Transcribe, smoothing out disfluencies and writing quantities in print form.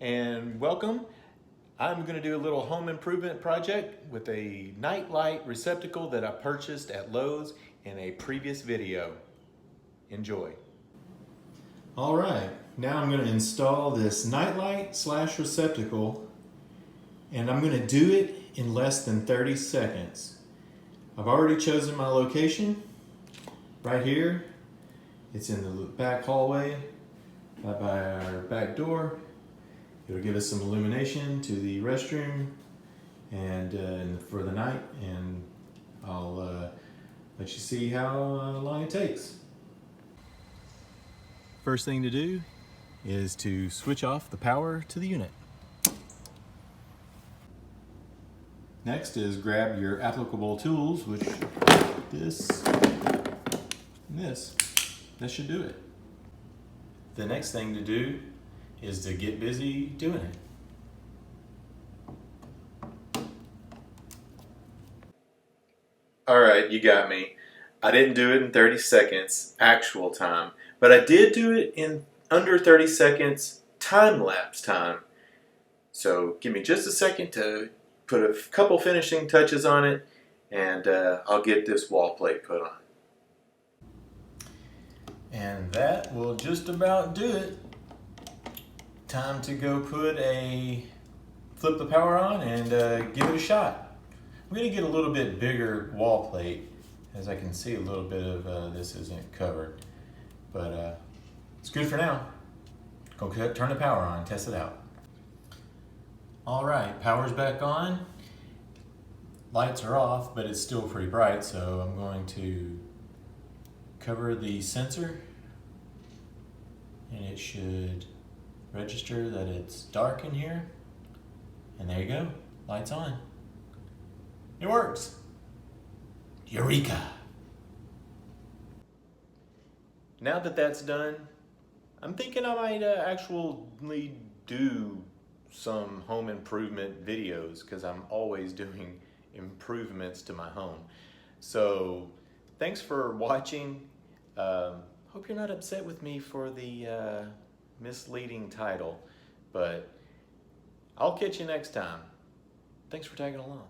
and welcome. I'm going to do a little home improvement project with a night light receptacle that I purchased at Lowe's in a previous video. Enjoy. All right, now I'm going to install this night light slash receptacle, and I'm going to do it in less than 30 seconds. I've already chosen my location right here. It's in the back hallway by our back door. It'll give us some illumination to the restroom and for the night, and I'll let you see how long it takes. First thing to do is to switch off the power to the unit. Next is grab your applicable tools, which this and this. That should do it. The next thing to do is to get busy doing it. All right, you got me. I didn't do it in 30 seconds actual time, but I did do it in under 30 seconds time-lapse time. So give me just a second to put a couple finishing touches on it, and I'll get this wall plate put on. And that will just about do it. Time to go flip the power on and give it a shot. I'm going to get a little bit bigger wall plate. As I can see, a little bit of this isn't covered, but it's good for now. Go turn the power on, test it out. All right, power's back on. Lights are off, but it's still pretty bright, so I'm going to cover the sensor, and it should register that it's dark in here. And there you go, lights on. It works. Eureka! Now that that's done, I'm thinking I might actually do some home improvement videos, because I'm always doing improvements to my home. So thanks for watching. Hope you're not upset with me for the misleading title, but I'll catch you next time. Thanks for tagging along.